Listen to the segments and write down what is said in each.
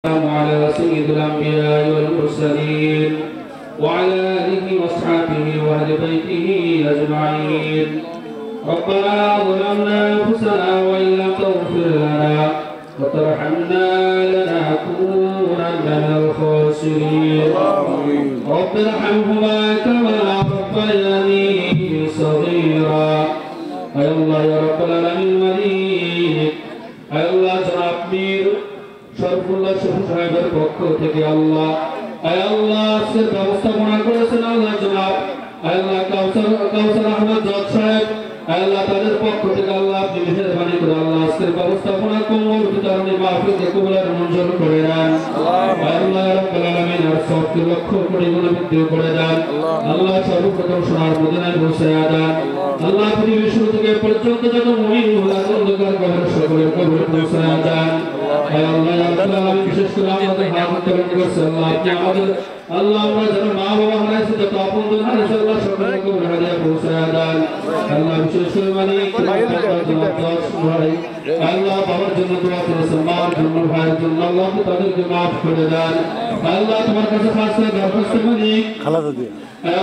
على سيد الأنبياء والمرسلين وعلى آله وأصحابه وأهل بيته أجمعين. ربنا ظلمنا أنفسنا وإن لم تغفر لنا وترحمنا لنكونن من الخاسرين. رب ارحمهما كما ربياني صغيرا. يا الله يا رب العالمين مليك يا الله جناب مير শরফুল্লাহ শফি সাহেবের পক্ষ থেকে আল্লাহ আল্লাহ আজকের ব্যবস্থাপনা করেছেন আল্লাহ জনাব আল্লাহ কাউসার আহমদ জজ সাহেব আল্লাহ তাদের পক্ষ থেকে আল্লাহ আপনি মেহেরবানি করে আল্লাহ আজকের ব্যবস্থাপনা কবুল বিতরণী মাহফিলকে কবুল আর মঞ্জুর করে দেন। আল্লাহ রাব্বুল আলামিন আর সবকে লক্ষ কোটি গুণে বৃদ্ধি করে দেন। আল্লাহ সর্বপ্রথম সোনার মদিনায় পৌঁছায়া দেন। আল্লাহ পৃথিবীর শুরু থেকে পর্যন্ত যত মুমিন মুমিনাত অন্ধকার কবর সকলের কবরে পৌঁছায়া দেন। আল্লাহ রাব্বুল আলামিন বিশেষ করে আমাদের হাত ধরে করছে আল্লাহ আপনি আমাদের আল্লাহ আমরা যারা মা বাবা হারাইছে যত আপনজন হারাইছে আল্লাহ সকলকে কবরে হাদিয়া পৌঁছায়া দেন। আল্লাহ বিশেষ করে মালিক আল্লাহ বাবার জন্য দোয়া করেছেন মার জন্য ভাইয়ের জন্য আল্লাহ আপনি তাদেরকে মাফ করে দেন। আল্লাহ তোমার কাছে খাস করে দরখাস্ত মালিক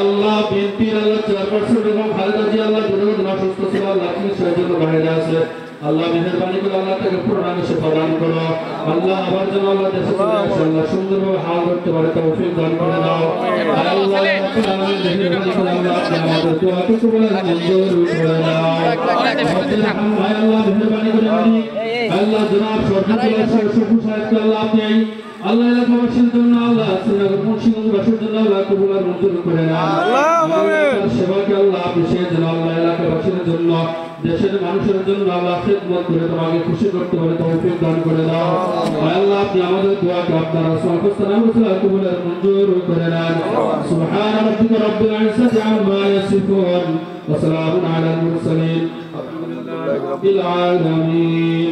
আল্লাহ বিএনপির আল্লাহ চেয়ারপারসন এবং খালেদা জি আল্লাহ দীর্ঘদিন অসুস্থ ছিল আল্লাহ তুমি সেই জন্য বাইরে আছে আল্লাহ মেহেরবানি করে আল্লাহ তাকে পূর্ণাঙ্গ সেবা দান করো। আল্লাহ আবার যেন আল্লাহ দেশে চলে আসে আল্লাহ সুন্দরভাবে হাল করতে পারে তৌফিক দান করে দাও। আল্লাহ রাব্বুল আলামিন মেহেরবানি করে আল্লাহ আপনি আমাদের দোয়াটুকু বলে মঞ্জুর করে দাও। আল্লাহ মেহেরবানি করে মালিক আল্লাহ জনাব শরফুল্লাহ শফি সাহেবকে আল্লাহ আপনি আল্লাহ এলাকাবাসীর জন্য আল্লাহ শ্রীনগর মুন্সিগঞ্জবাসীর জন্য আল্লাহ কবুল আর মঞ্জুর করে দাও। সেবাকে আল্লাহ আপনি সেই জন্য আল্লাহ এলাকাবাসীর জন্য দেশের মানুষের জন্য আল্লাহ খিদমত করে তোমাকে খুশি করতে পারে তৌফিক দান করে দাও। আল্লাহ আপনি আমাদের দোয়াকে আপনার আসমানে সালাম কবুল আর মঞ্জুর করে নেন। সুবহান রাব্বিকা রাব্বিল ইজ্জাতি আম্মা ইয়াসিফুন ওয়া সালামুন আলাল মুরসালিন আলহামদুলিল্লাহি রাব্বিল আলামিন।